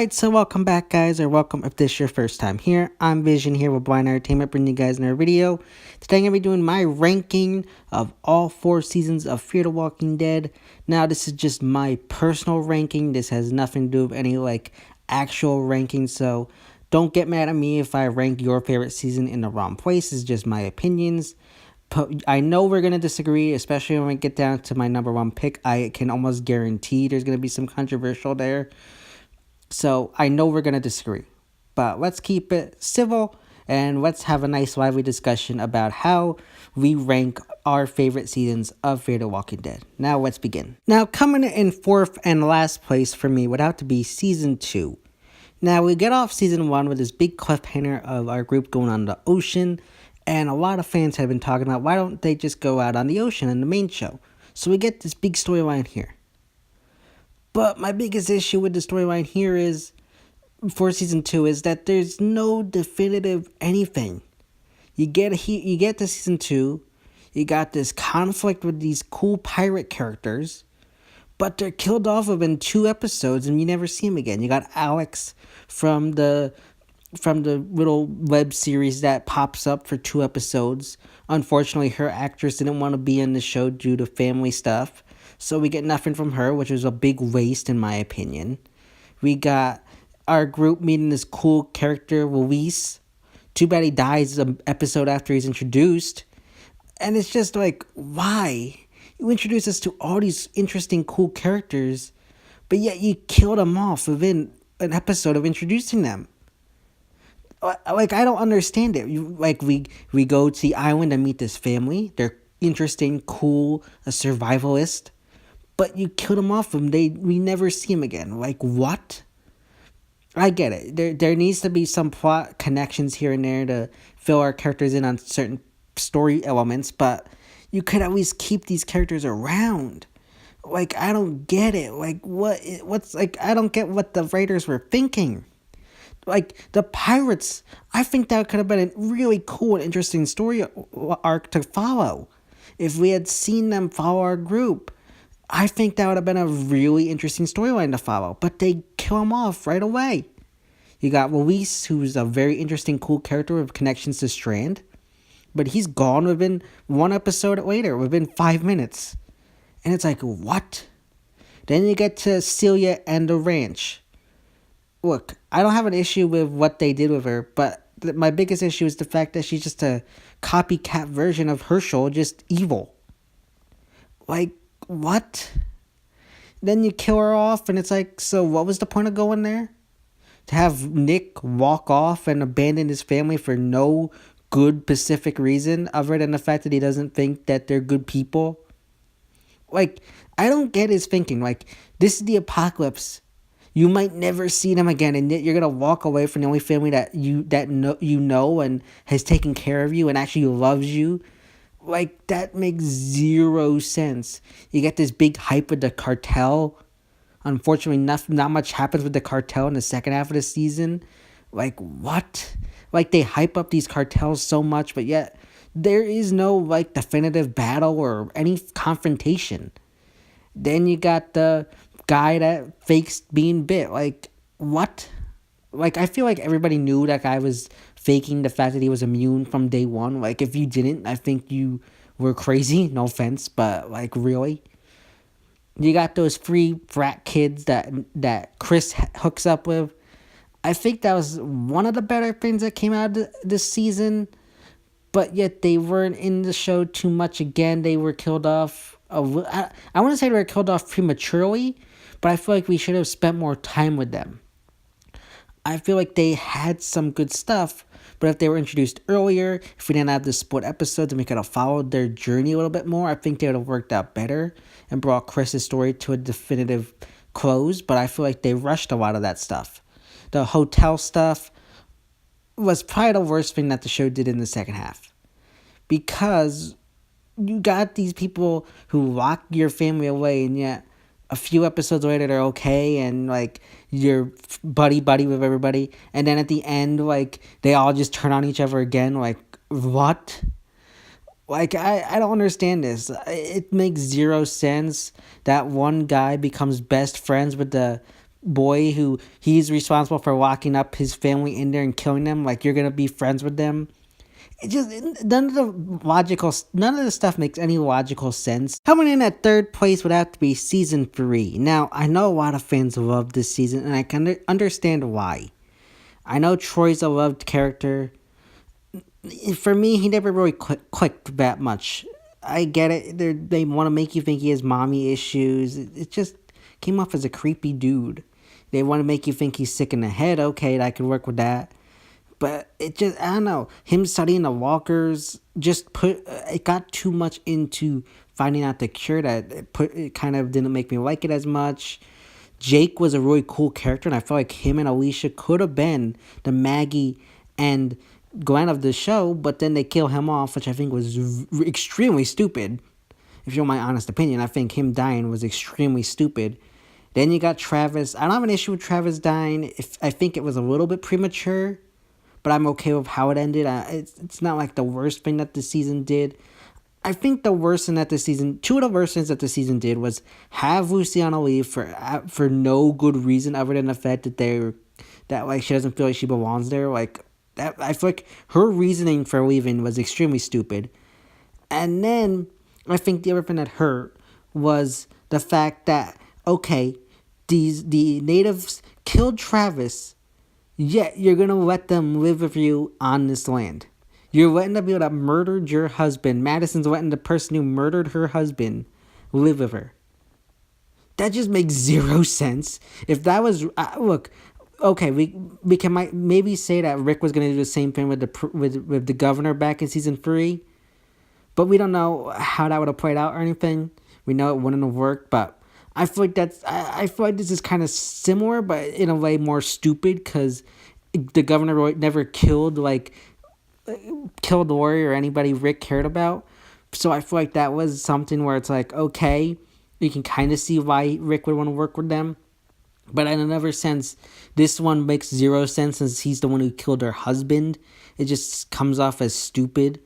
Alright, so welcome back, guys, or welcome if this is your first time here. I'm Vision here with Blind Entertainment, bringing you guys another video. Today I'm going to be doing my ranking of all 4 seasons of Fear the Walking Dead. Now, this is just my personal ranking. This has nothing to do with any, actual ranking, so don't get mad at me if I rank your favorite season in the wrong place. It's just my opinions. I know we're going to disagree, especially when we get down to my number 1 pick. I can almost guarantee there's going to be some controversial there. So I know we're going to disagree, but let's keep it civil and let's have a nice lively discussion about how we rank our favorite seasons of Fear the Walking Dead. Now let's begin. Now coming in 4th and last place for me would have to be season 2. Now we get off season 1 with this big cliffhanger of our group going on the ocean, and a lot of fans have been talking about why don't they just go out on the ocean in the main show. So we get this big storyline here. But my biggest issue with the storyline here is, for season 2, is that there's no definitive anything. You get to season 2, you got this conflict with these cool pirate characters, but they're killed off within 2 episodes and you never see them again. You got Alex from the little web series that pops up for 2 episodes. Unfortunately, her actress didn't want to be in the show due to family stuff. So we get nothing from her, which was a big waste in my opinion. We got our group meeting this cool character, Luis. Too bad he dies an episode after he's introduced. And it's just like, why? You introduce us to all these interesting, cool characters, but yet you kill them off within an episode of introducing them. I don't understand it. We go to the island and meet this family. They're interesting, cool, a survivalist. But you kill them off and we never see them again. Like, what? I get it. There needs to be some plot connections here and there to fill our characters in on certain story elements, but you could at least keep these characters around. Like, I don't get it. I don't get what the writers were thinking. Like, the pirates, I think that could have been a really cool and interesting story arc to follow. If we had seen them follow our group, I think that would have been a really interesting storyline to follow, but they kill him off right away. You got Luis, who's a very interesting, cool character with connections to Strand, but he's gone within 1 episode later, within 5 minutes. And it's like, what? Then you get to Celia and the ranch. Look, I don't have an issue with what they did with her, but my biggest issue is the fact that she's just a copycat version of Herschel, just evil. Like, what? Then you kill her off and it's like, so what was the point of going there? To have Nick walk off and abandon his family for no good specific reason other than the fact that he doesn't think that they're good people? Like, I don't get his thinking. Like, this is the apocalypse. You might never see them again, and yet you're gonna walk away from the only family that you know and has taken care of you and actually loves you. Like, that makes 0 sense. You get this big hype with the cartel. Unfortunately, not much happens with the cartel in the second half of the season. Like, what? Like, they hype up these cartels so much, but yet there is no, definitive battle or any confrontation. Then you got the guy that fakes being bit. Like, what? Like, I feel like everybody knew that guy was faking the fact that he was immune from day 1. Like, if you didn't, I think you were crazy. No offense, but, really? You got those 3 frat kids that Chris hooks up with. I think that was one of the better things that came out of this season, but yet they weren't in the show too much again. They were killed off. I want to say they were killed off prematurely, but I feel like we should have spent more time with them. I feel like they had some good stuff, but if they were introduced earlier, if we didn't have the split episodes and we could have followed their journey a little bit more, I think they would have worked out better and brought Chris's story to a definitive close, but I feel like they rushed a lot of that stuff. The hotel stuff was probably the worst thing that the show did in the second half, because you got these people who lock your family away, and yet a few episodes later they're okay and you're buddy with everybody, and then at the end they all just turn on each other again. What? I don't understand this. It makes 0 sense that one guy becomes best friends with the boy who he's responsible for locking up his family in there and killing them. Like, you're gonna be friends with them. It just none of the stuff makes any logical sense. Coming in at third place would have to be season 3. Now, I know a lot of fans love this season, and I can understand why. I know Troy's a loved character. For me, he never really clicked that much. I get it. They want to make you think he has mommy issues. It just came off as a creepy dude. They want to make you think he's sick in the head. Okay, I could work with that. But it just, I don't know. Him studying the walkers it got too much into finding out the cure that it kind of didn't make me like it as much. Jake was a really cool character, and I felt like him and Alicia could have been the Maggie and Glenn of the show, but then they kill him off, which I think was extremely stupid. If you want my honest opinion, I think him dying was extremely stupid. Then you got Travis. I don't have an issue with Travis dying. I think it was a little bit premature, but I'm okay with how it ended. It's not like the worst thing that the season did. I think the worst thing that the season, two of the worst things that the season did was have Luciana leave for no good reason other than the fact that like she doesn't feel like she belongs there. Like that, I feel like her reasoning for leaving was extremely stupid. And then I think the other thing that hurt was the fact that okay, the natives killed Travis, yet you're gonna let them live with you on this land. You're letting the people that murdered your husband, Madison's letting the person who murdered her husband live with her. That just makes zero sense. If that was, look, okay, we can maybe say that Rick was gonna do the same thing with the governor back in season 3, but we don't know how that would have played out or anything. We know it wouldn't have worked, but I feel like I feel like this is kind of similar, but in a way more stupid because the governor never killed Lori or anybody Rick cared about. So I feel like that was something where it's like, okay, you can kind of see why Rick would want to work with them. But in another sense, this one makes zero sense since he's the one who killed her husband. It just comes off as stupid.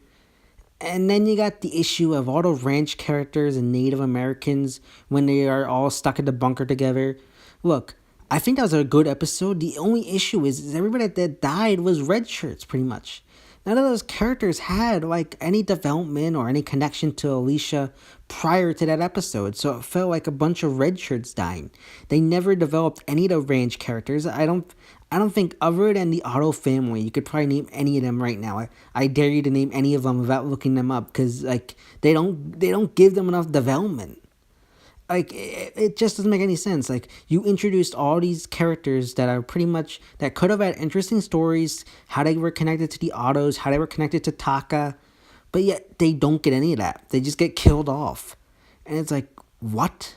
And then you got the issue of all the ranch characters and Native Americans when they are all stuck in the bunker together. Look, I think that was a good episode. The only issue is everybody that died was red shirts, pretty much. None of those characters had like any development or any connection to Alicia prior to that episode, so it felt like a bunch of red shirts dying. They never developed any of the ranch characters. I don't think other than the Otto family, you could probably name any of them right now. I dare you to name any of them without looking them up because like they don't give them enough development. Like it just doesn't make any sense. Like you introduced all these characters that are pretty much that could have had interesting stories, how they were connected to the Ottos, how they were connected to Taka, but yet they don't get any of that. They just get killed off, and it's like, what?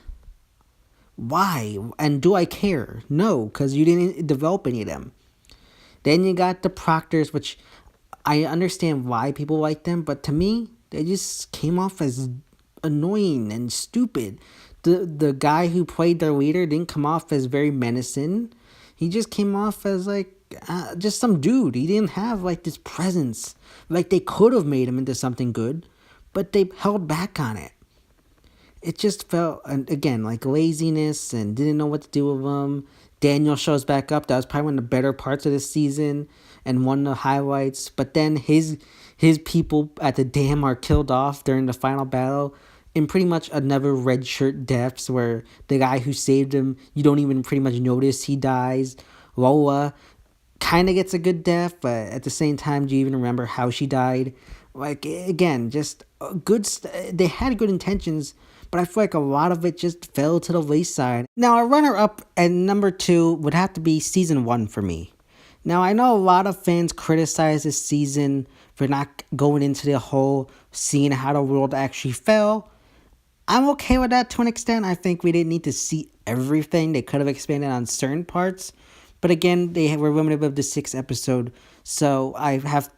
Why? And do I care? No, because you didn't develop any of them. Then you got the Proctors, which I understand why people like them, but to me, they just came off as annoying and stupid. The guy who played their leader didn't come off as very menacing. He just came off as like just some dude. He didn't have like this presence. Like they could have made him into something good, but they held back on it. It just felt, again, like laziness and didn't know what to do with him. Daniel shows back up. That was probably one of the better parts of this season and one of the highlights. But then his people at the dam are killed off during the final battle in pretty much another red shirt deaths where the guy who saved him, you don't even pretty much notice he dies. Lola kind of gets a good death, but at the same time, do you even remember how she died? Like, again, just they had good intentions, but I feel like a lot of it just fell to the wayside. Now, a runner-up at number 2 would have to be season 1 for me. Now, I know a lot of fans criticize this season for not going into the whole seeing how the world actually fell. I'm okay with that to an extent. I think we didn't need to see everything. They could have expanded on certain parts. But again, they were limited with the 6th episode. So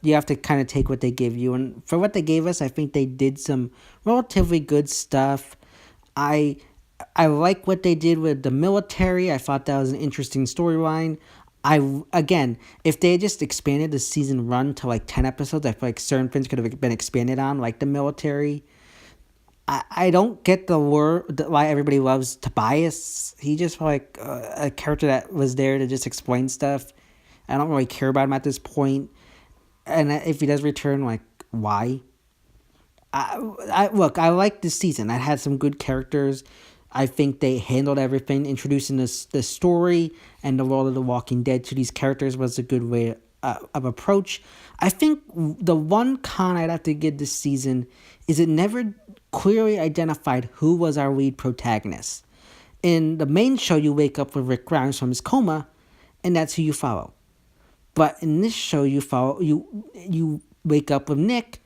you have to kind of take what they give you. And for what they gave us, I think they did some relatively good stuff. I like what they did with the military. I thought that was an interesting storyline. Again, if they had just expanded the season run to like 10 episodes, I feel like certain things could have been expanded on, like the military. I don't get the word why everybody loves Tobias. He just felt like a character that was there to just explain stuff. I don't really care about him at this point. And if he does return, like, why? Look, I like this season. I had some good characters. I think they handled everything. Introducing the story and the world of The Walking Dead to these characters was a good way of approach. I think the one con I'd have to give this season is it never clearly identified who was our lead protagonist. In the main show, you wake up with Rick Grimes from his coma, and that's who you follow. But in this show, you wake up with Nick,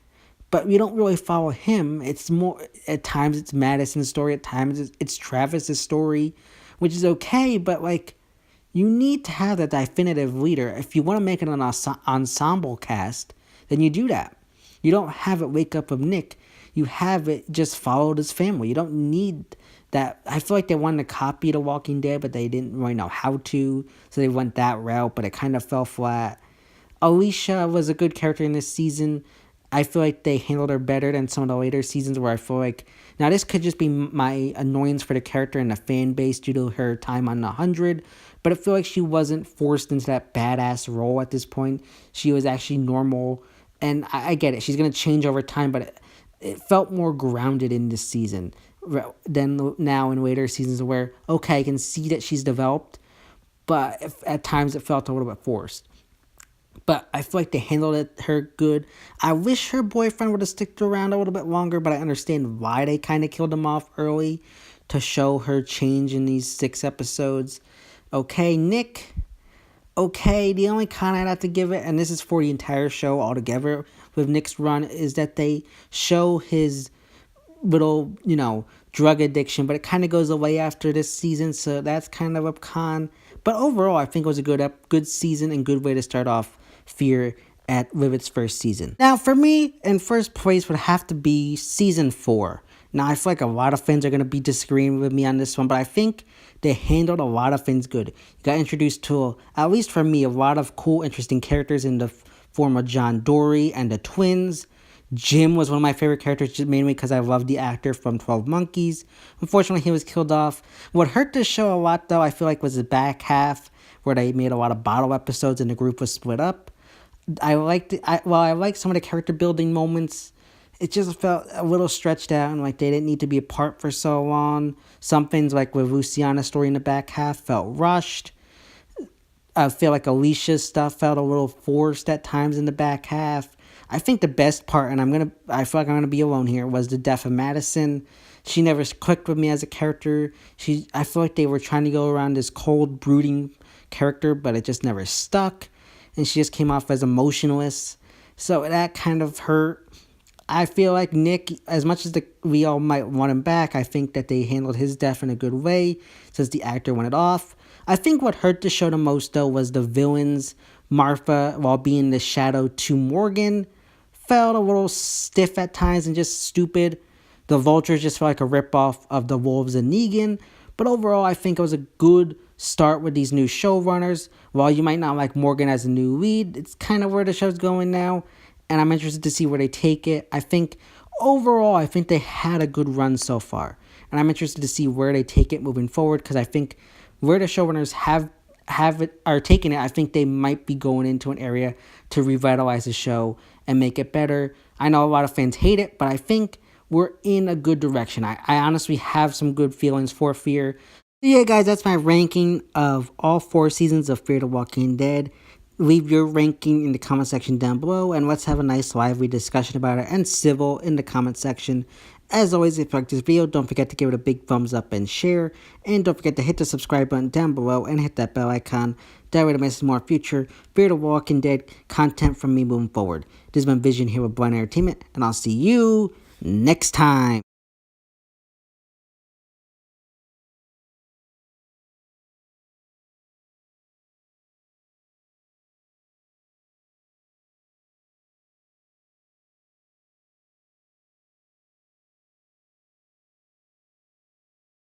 but we don't really follow him. It's more, at times it's Madison's story, at times it's Travis's story, which is okay, but like, you need to have that definitive leader. If you want to make it an ensemble cast, then you do that. You don't have it wake up with Nick. You have it just follow his family. You don't need that. I feel like they wanted to copy The Walking Dead, but they didn't really know how to, so they went that route, but it kind of fell flat. Alicia was a good character in this season. I feel like they handled her better than some of the later seasons where I feel like, now this could just be my annoyance for the character and the fan base due to her time on 100, but I feel like she wasn't forced into that badass role at this point. She was actually normal, and I get it. She's going to change over time, but it felt more grounded in this season than now in later seasons where, okay, I can see that she's developed, but at times it felt a little bit forced. But I feel like they handled her good. I wish her boyfriend would have stuck around a little bit longer, but I understand why they kind of killed him off early to show her change in these 6 episodes. Okay, Nick. Okay, the only con I'd have to give it, and this is for the entire show altogether with Nick's run, is that they show his little, drug addiction, but it kind of goes away after this season, so that's kind of a con. But overall, I think it was a good season and good way to start off Fear with its first season. Now, for me, in first place would have to be season 4. Now, I feel like a lot of fans are going to be disagreeing with me on this one, but I think they handled a lot of things good. You got introduced to, at least for me, a lot of cool, interesting characters in the form of John Dory and the twins. Jim was one of my favorite characters, mainly because I love the actor from 12 Monkeys. Unfortunately, he was killed off. What hurt this show a lot, though, I feel like was the back half, where they made a lot of bottle episodes and the group was split up. I liked it. I liked some of the character building moments. It just felt a little stretched out and like they didn't need to be apart for so long. Some things like with Luciana's story in the back half felt rushed. I feel like Alicia's stuff felt a little forced at times in the back half. I think the best part, and I feel like I'm gonna be alone here, was the death of Madison. She never clicked with me as a character. I feel like they were trying to go around this cold, brooding character, but it just never stuck. And she just came off as emotionless. So that kind of hurt. I feel like Nick, as much as we all might want him back, I think that they handled his death in a good way since the actor went off. I think what hurt the show the most, though, was the villains. Martha, while being the shadow to Morgan, felt a little stiff at times and just stupid. The Vultures just felt like a ripoff of the Wolves and Negan. But overall, I think it was a good start with these new showrunners. While you might not like Morgan as a new lead, it's kind of where the show's going now. And I'm interested to see where they take it. I think overall, I think they had a good run so far. And I'm interested to see where they take it moving forward, because I think where the showrunners are taking it, I think they might be going into an area to revitalize the show and make it better. I know a lot of fans hate it, but I think we're in a good direction. I honestly have some good feelings for Fear. Yeah, guys, that's my ranking of all 4 seasons of Fear the Walking Dead. Leave your ranking in the comment section down below, and let's have a nice lively discussion about it and civil in the comment section. As always, if you like this video, don't forget to give it a big thumbs up and share, and don't forget to hit the subscribe button down below and hit that bell icon. That way to miss more future Fear the Walking Dead content from me moving forward. This has been Vision here with Blind Entertainment, and I'll see you next time.